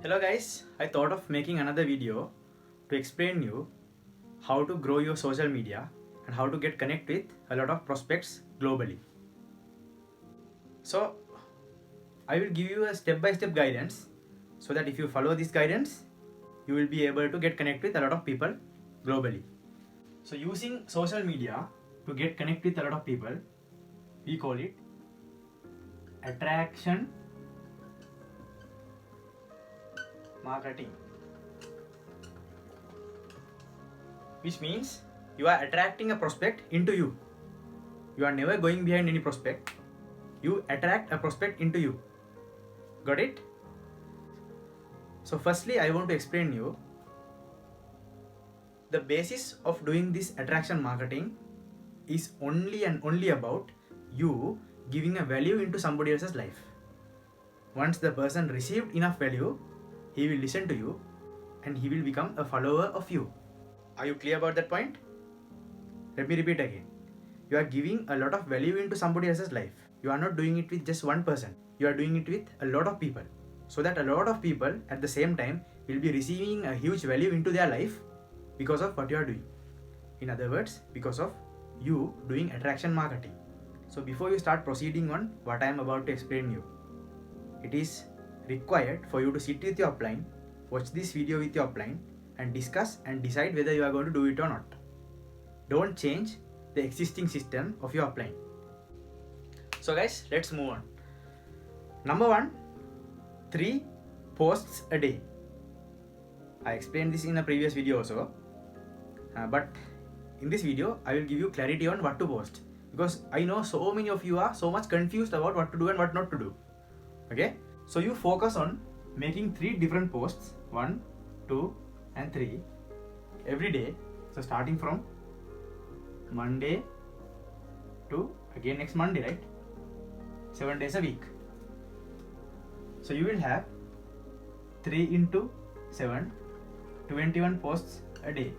Hello guys, I thought of making another video to explain you how to grow your social media and how to get connect with a lot of prospects globally. So I will give you a step-by-step guidance so that if you follow this guidance, you will be able to get connect with a lot of people globally. So using social media to get connect with a lot of people, we call it attraction marketing, which means you are attracting a prospect into you. You are never going behind any prospect. You attract a prospect into you. Got it? So firstly, I want to explain you the basis of doing this attraction marketing is only and only about you giving a value into somebody else's life. Once the person received enough value, he will listen to you and he will become a follower of you. Are you clear about that point? Let me repeat again. You are giving a lot of value into somebody else's life. You are not doing it with just one person. You are doing it with a lot of people. So that a lot of people at the same time will be receiving a huge value into their life because of what you are doing. In other words, because of you doing attraction marketing. So before you start proceeding on what I am about to explain you, it is required for you to sit with your upline, watch this video with your upline and discuss and decide whether you are going to do it or not. Don't change the existing system of your upline. So guys, let's move on. Number 1, 3 posts a day. I explained this in a previous video also, but in this video I will give you clarity on what to post, because I know so many of you are so much confused about what to do and what not to do. Okay, so you focus on making 3 different posts, 1, 2 and 3 every day. So starting from Monday to again next Monday, right? 7 days a week. So you will have 3 into 7, 21 posts a day.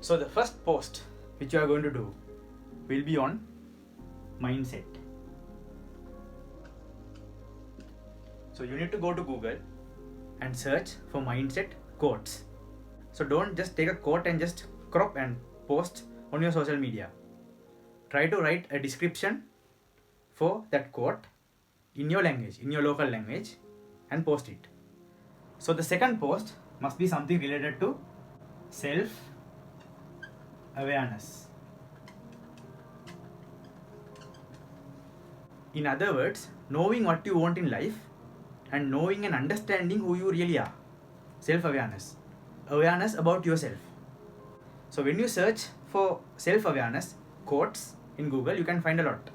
So the first post which you are going to do will be on mindset. So you need to go to Google and search for mindset quotes. So don't just take a quote and just crop and post on your social media. Try to write a description for that quote in your language, in your local language, and post it. So the second post must be something related to self-awareness. In other words, knowing what you want in life and knowing and understanding who you really are. Self-awareness. Awareness about yourself. So when you search for self-awareness quotes in Google, you can find a lot.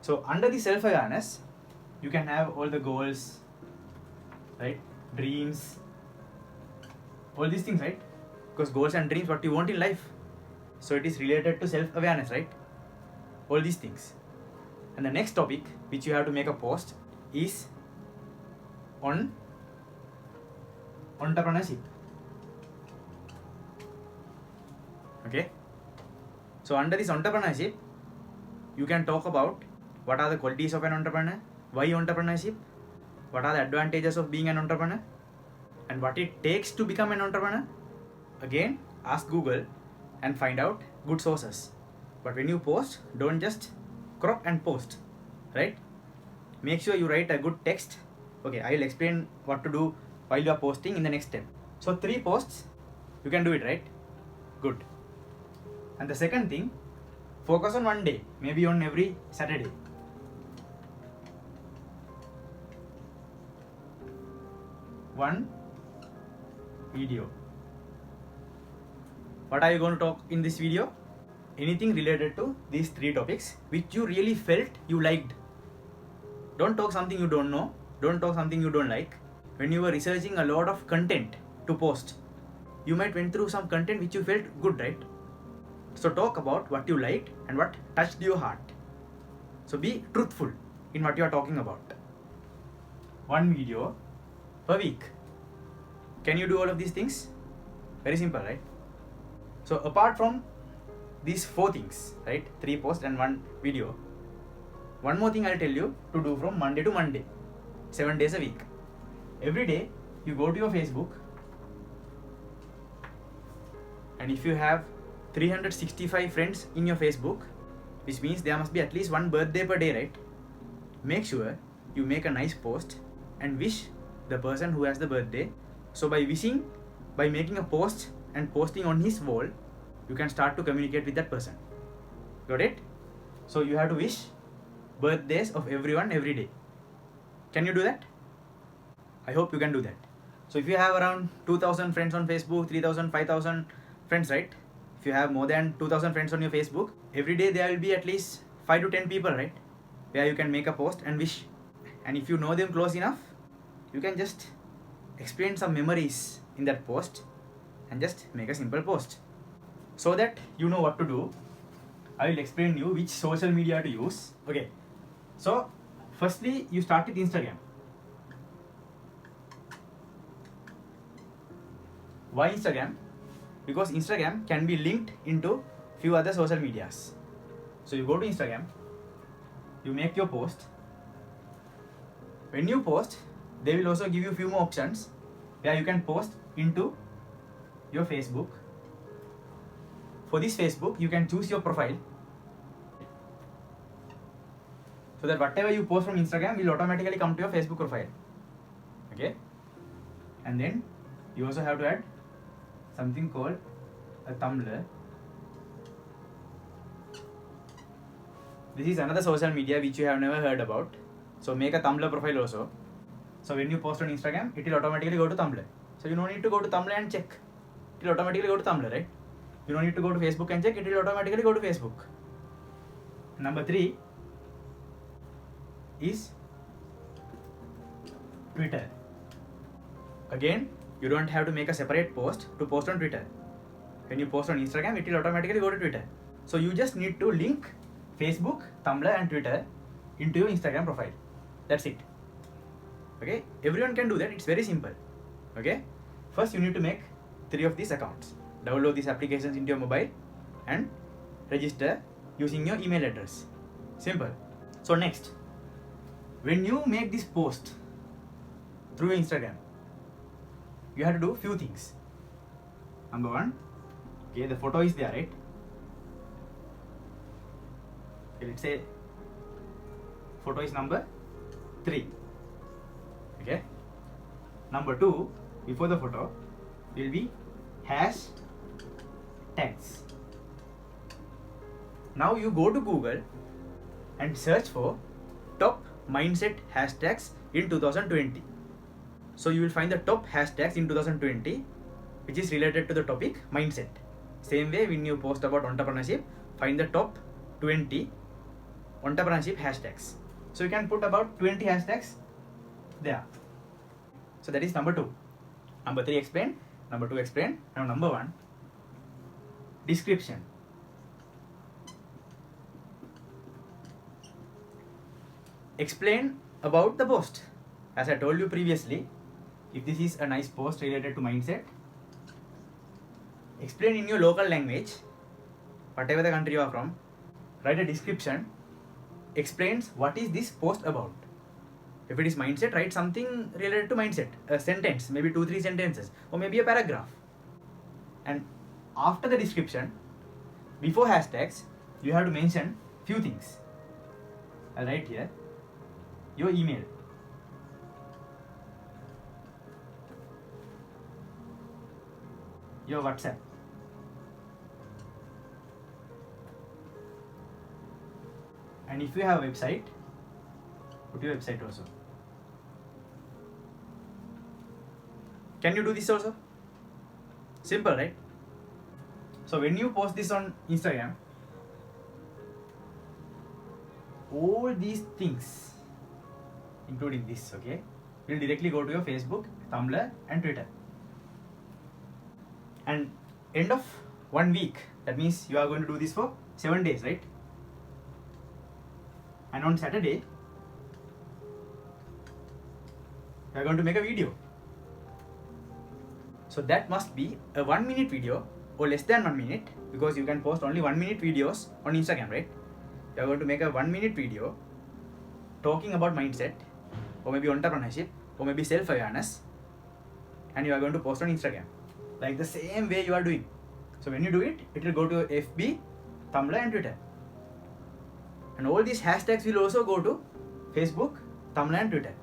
So under the self-awareness, you can have all the goals, right? Dreams, all these things, right? Because goals and dreams, what you want in life. So it is related to self-awareness, right? All these things. And the next topic which you have to make a post is on entrepreneurship. Okay. So under this entrepreneurship, you can talk about what are the qualities of an entrepreneur, why entrepreneurship, what are the advantages of being an entrepreneur, and what it takes to become an entrepreneur. Again, ask Google and find out good sources. But when you post, don't just crop and post, right? Make sure you write a good text. Okay, I will explain what to do while you are posting in the next step. So 3 posts, you can do it, right? Good. And the second thing, focus on one day, maybe on every Saturday. One video. What are you going to talk in this video? Anything related to these 3 topics which you really felt you liked. Don't talk something you don't know. Don't talk something you don't like. When you were researching a lot of content to post, you might went through some content which you felt good, right? So talk about what you liked and what touched your heart. So be truthful in what you are talking about. 1 video per week. Can you do all of these things? Very simple, right? So apart from these 4 things, right? 3 posts and 1 video. One more thing I'll tell you to do from Monday to Monday, 7 days a week. Every day, you go to your Facebook, and if you have 365 friends in your Facebook, which means there must be at least one birthday per day, right? Make sure you make a nice post and wish the person who has the birthday. So by wishing, by making a post and posting on his wall, you can start to communicate with that person. Got it? So you have to wish birthdays of everyone every day. Can you do that? I hope you can do that. So if you have around 2000 friends on Facebook, 3000, 5000 friends, right? If you have more than 2000 friends on your Facebook, every day there will be at least 5 to 10 people, right? Where you can make a post and wish. And if you know them close enough, you can just explain some memories in that post and just make a simple post. So that you know what to do, I will explain you which social media to use. Okay. So firstly, you start with Instagram. Why Instagram? Because Instagram can be linked into few other social medias. So you go to Instagram, you make your post. When you post, they will also give you few more options where you can post into your Facebook. For this Facebook, you can choose your profile, so that whatever you post from Instagram will automatically come to your Facebook profile. Okay? And then you also have to add something called a Tumblr. This is another social media which you have never heard about. So make a Tumblr profile also. So when you post on Instagram, it will automatically go to Tumblr. So you don't need to go to Tumblr and check. It will automatically go to Tumblr, right? You don't need to go to Facebook and check. It will automatically go to Facebook. Number 3 is Twitter. Again, you don't have to make a separate post to post on Twitter. When you post on Instagram, it will automatically go to Twitter. So you just need to link Facebook, Tumblr and Twitter into your Instagram profile. That's it. Okay, everyone can do that. It's very simple. Okay, first you need to make 3 of these accounts. Download these applications into your mobile and register using your email address. Simple. So next, when you make this post through Instagram, you have to do few things. Number 1, okay, the photo is there, right? Okay, let's say photo is number 3. Okay. Number 2, before the photo will be hashtags. Now you go to Google and search for top mindset hashtags in 2020. So you will find the top hashtags in 2020 which is related to the topic mindset. Same way, when you post about entrepreneurship, find the top 20 entrepreneurship hashtags. So you can put about 20 hashtags there. So that is number 2. Number 3 explained, number 2 explained. Now number 1, description. Explain about the post. As I told you previously, if this is a nice post related to mindset, explain in your local language, whatever the country you are from, write a description, explains what is this post about. If it is mindset, write something related to mindset, a sentence, maybe 2-3 sentences, or maybe a paragraph. And after the description, before hashtags, you have to mention few things. I'll write here your email, your WhatsApp, and if you have a website, put your website also. Can you do this also? Simple, right? So when you post this on Instagram, all these things, including this, okay, will directly go to your Facebook, Tumblr and Twitter. And end of 1 week, that means you are going to do this for 7 days, right? And on Saturday, you are going to make a video. So that must be a 1-minute video or less than 1 minute, because you can post only 1-minute videos on Instagram, right? You are going to make a 1-minute video talking about mindset, or maybe entrepreneurship, or maybe self-awareness, and you are going to post on Instagram. Like the same way you are doing. So when you do it, it will go to FB, Tumblr and Twitter. And all these hashtags will also go to Facebook, Tumblr and Twitter.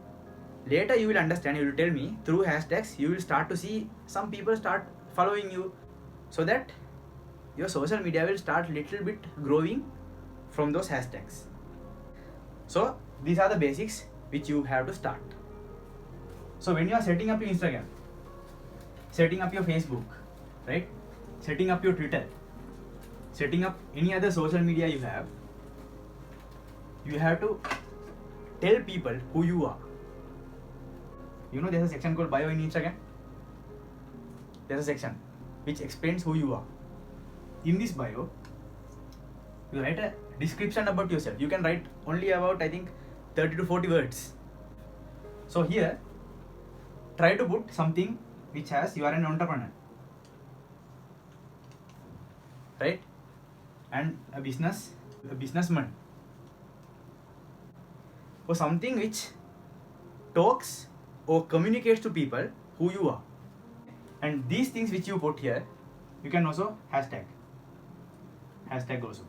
Later you will understand, you will tell me, through hashtags you will start to see some people start following you, so that your social media will start little bit growing from those hashtags. So these are the basics which you have to start. So when you are setting up your Instagram, setting up your Facebook, right? Setting up your Twitter, setting up any other social media you have to tell people who you are. You know, there's a section called bio in Instagram. There's a section which explains who you are. In this bio, you write a description about yourself. You can write only about, I think, 30 to 40 words. So here, try to put something which has, you are an entrepreneur, right? And a businessman, or something which talks or communicates to people who you are. And these things which you put here, you can also hashtag also.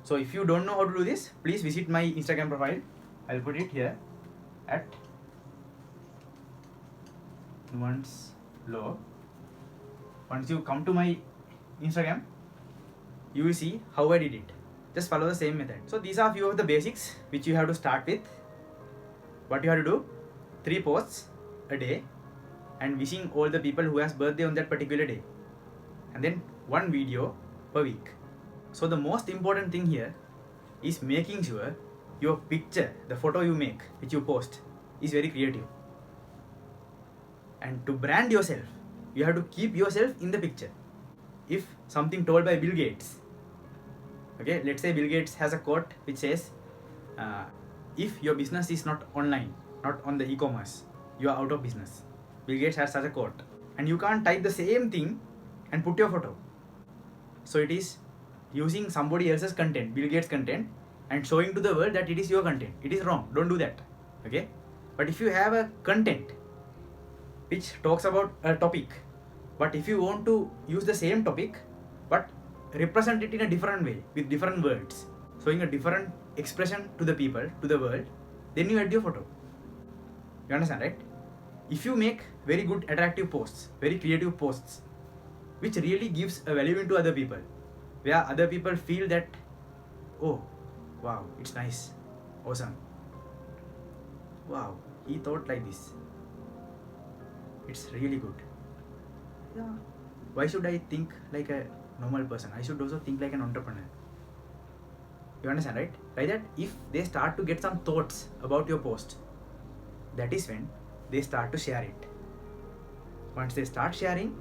So if you don't know how to do this, please visit my Instagram profile. I'll put it here at Nuance Law. Once you come to my Instagram, you will see how I did it. Just follow the same method. So these are few of the basics which you have to start with. What you have to do, 3 posts a day and wishing all the people who has birthday on that particular day, and then 1 video per week. So the most important thing here is making sure your picture, the photo you make, which you post, is very creative. And to brand yourself, you have to keep yourself in the picture. If something told by Bill Gates, okay, let's say Bill Gates has a quote which says, if your business is not online, not on the e-commerce, you are out of business. Bill Gates has such a quote. And you can't type the same thing and put your photo. So it is using somebody else's content, Bill Gates' content, and showing to the world that it is your content. It is wrong. Don't do that. Okay? But if you have a content which talks about a topic, but if you want to use the same topic but represent it in a different way with different words, showing a different expression to the people, to the world, then you add your photo. You understand, right? If you make very good attractive posts, very creative posts, which really gives a value into other people, where other people feel that, oh, wow, it's nice, awesome, wow, he thought like this, it's really good. Yeah, why should I think like a normal person? I should also think like an entrepreneur. You understand, right? Like that, if they start to get some thoughts about your post, that is when they start to share it. Once they start sharing,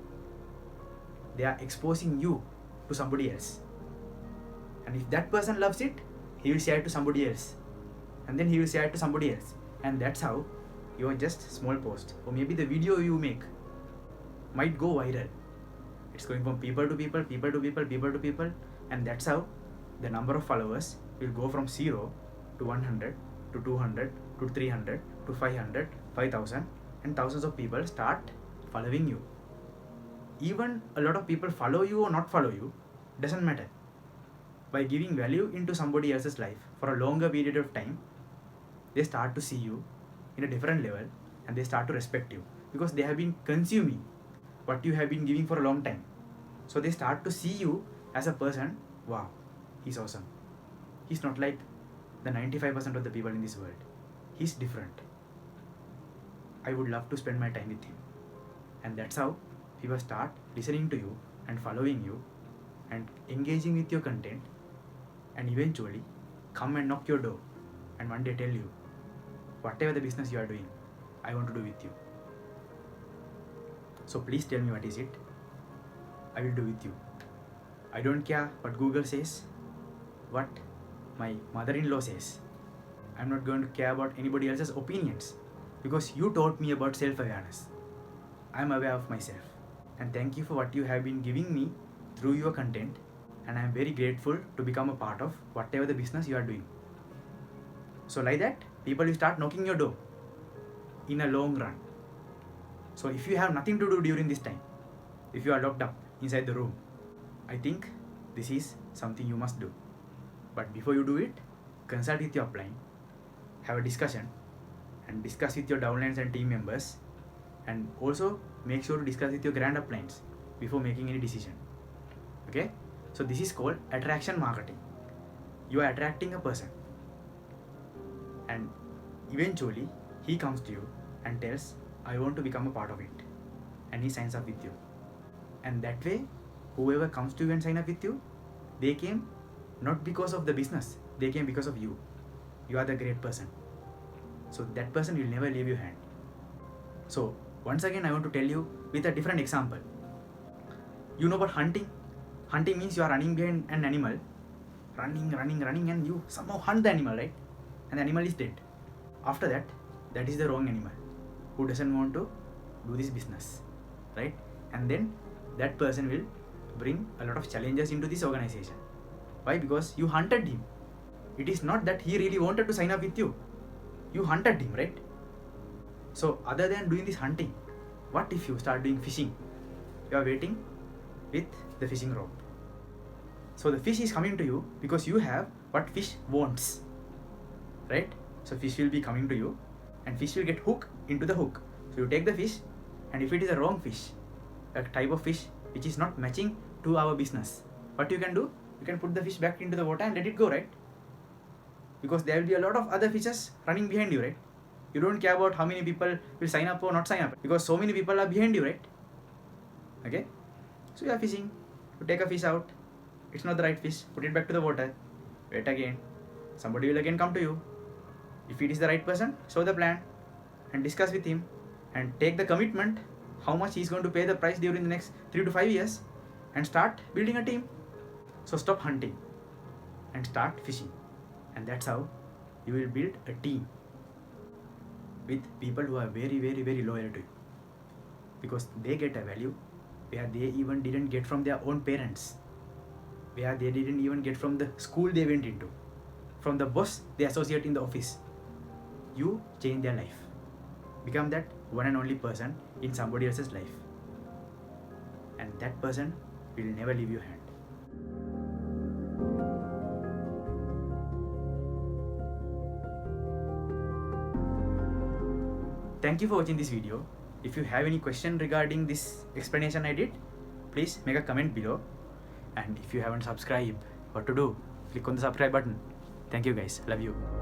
they are exposing you to somebody else. And if that person loves it, he will share it to somebody else. And then he will share it to somebody else. And that's how your just small post, or maybe the video you make, might go viral. It's going from people to people, people to people, people to people. And that's how the number of followers will go from 0 to 100 to 200 to 300 to 500, 5,000, and thousands of people start following you. Even a lot of people follow you or not follow you, doesn't matter. By giving value into somebody else's life for a longer period of time, they start to see you in a different level and they start to respect you because they have been consuming what you have been giving for a long time. So they start to see you as a person, wow, he's awesome. He's not like the 95% of the people in this world. He's different. I would love to spend my time with him. And that's how people start listening to you and following you and engaging with your content, and eventually come and knock your door and one day tell you, whatever the business you are doing, I want to do with you. So please tell me what is it. I will do with you. I don't care what Google says, what my mother-in-law says. I'm not going to care about anybody else's opinions because you taught me about self-awareness. I'm aware of myself. And thank you for what you have been giving me through your content, and I'm very grateful to become a part of whatever the business you are doing. So like that, people will start knocking your door in a long run. So if you have nothing to do during this time, if you are locked up inside the room, I think this is something you must do. But before you do it, consult with your upline, have a discussion, and discuss with your downlines and team members, and also make sure to discuss with your grand uplines before making any decision. Okay? So this is called attraction marketing. You are attracting a person, and eventually he comes to you and tells, I want to become a part of it, and he signs up with you. And that way, whoever comes to you and sign up with you, they came not because of the business, they came because of you. You are the great person. So that person will never leave your hand. So once again, I want to tell you with a different example. You know about hunting? Hunting means you are running behind an animal, running, and you somehow hunt the animal, right? And the animal is dead. After that, that is the wrong animal who doesn't want to do this business, right? And then that person will bring a lot of challenges into this organization. Why? Because you hunted him. It is not that he really wanted to sign up with you. You hunted him, right? So other than doing this hunting, what if you start doing fishing? You are waiting with the fishing rod. So the fish is coming to you because you have what fish wants, right? So fish will be coming to you, and fish will get hooked into the hook. So you take the fish, and if it is a wrong fish, a type of fish which is not matching to our business, what you can do? You can put the fish back into the water and let it go, right? Because there will be a lot of other fishes running behind you, right? You don't care about how many people will sign up or not sign up, because so many people are behind you, right? Okay? So you are fishing, you take a fish out, it's not the right fish, put it back to the water, wait again, somebody will again come to you. If it is the right person, show the plan and discuss with him and take the commitment how much he is going to pay the price during the next 3 to 5 years, and start building a team. So stop hunting and start fishing, and that's how you will build a team with people who are very, very, very loyal to you, because they get a value where they even didn't get from their own parents, where they didn't even get from the school they went into, from the boss they associate in the office. You change their life, become that one and only person in somebody else's life, and that person will never leave your hand. Thank you for watching this video. If you have any question regarding this explanation I did, please make a comment below. And if you haven't subscribed, what to do? Click on the subscribe button. Thank you guys. Love you.